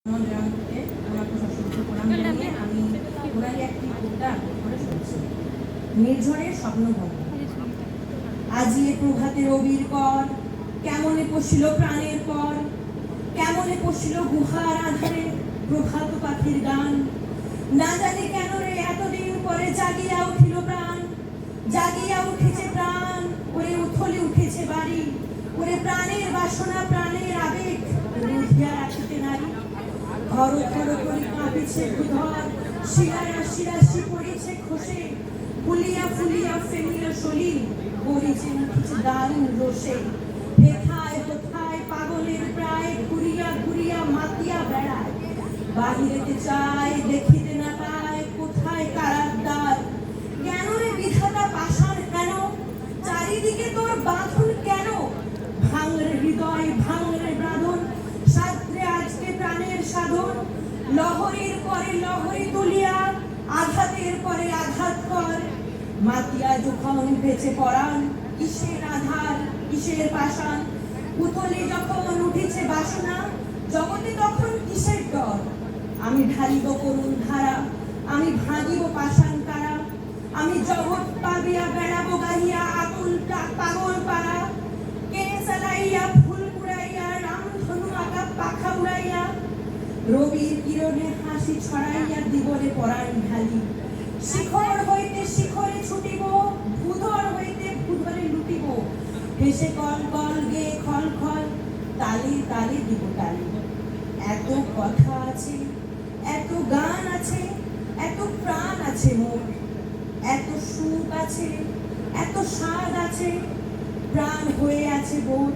আমাকে সশস্ত্র প্রণাম জানিয়ে আমি ওনারই একটি কবিতা করে শুনছি। নির্ঝরের স্বপ্নভঙ্গ। আজি এ প্রভাতে রবির কর, কেমনে পশিল প্রাণের পর, কেমনে পশিল গুহার আধারে প্রভাত পাখির গান। না জানি কেন রে এতদিন পরে জাগিয়া উঠিল প্রাণ, জাগিয়া উঠেছে প্রাণ, ওরে উথলে উঠেছে বাড়ি, ওরে প্রাণের বাসনা প্রাণের আবেগ রুধিয়া রাখিতে নারী। ঘর ঘর করে কাঁপিছে ভূধর, শিরায় শিরাশি পড়েছে খসে, ফুলিয়া ফুলিয়া ফেলিয়া সলিল করিছে উঠেছে দারুণ রোষে। হেথায় কোথায় পাগলের প্রায় ঘুরিয়া ঘুরিয়া মাতিয়া বেড়ায়, বাহিরেতে চায় দেখিতে না পায় কোথায় কারার দ্বার। কেন রে বিধাতা পাষাণ কেন, চারিদিকে তোর বাঁধন কেন, ভাঙরে হৃদয় ভাঙরে বাঁধন, সাধরে আজকে প্রাণের সাধন। লহরীর পরে লহরী তুলিয়া আঘাতের পরে আঘাত কর, মাতিয়া যখন বেঁচে পড়ান কিসের আধার কিসের পাষাণ। উথলে যখন উঠেছে বাসনা জগতে তখন কিসের ডর। আমি ঢালিব করুণ ধারা, আমি ভাঙিব পাষাণ কারা, আমি জগৎ পাবিয়া বেড়াবো গাহিয়া আকুল পাগল পাড়া। কে চালাইয়া ফুল কুড়াইয়া রামধনু আঁকা পাখা উড়াইয়া, রবির কিরণে হাসি ছড়াইয়া দিবরে পরাণ ঢালি। শিখর হইতে শিখরে ছুটিব, ভূধর হইতে ভূধরে লুটিব, হেসে কল কল গে খল খল, তালে তালে দিব তালি। এত কথা আছে, এত গান আছে, এত প্রাণ আছে মোর, এত সুখ আছে, এত স্বাদ আছে, প্রাণ হয়ে আছে বোর।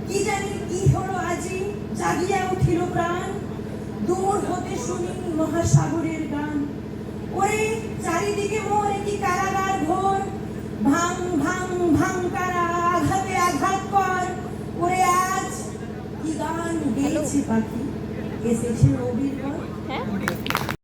কি জানি কি হলো আজি জাগিয়া উঠিল প্রাণ, দূর হতে শুনি মহাসাগরের গান। ওরে চারিদিকে মোর কি কারাগার ঘোর, ভাঙ ভাঙ ভাঙ কারা আঘাতে আঘাত কর। ওরে আজ কি গান গেয়েছে পাখি, এসেছে রবির পর।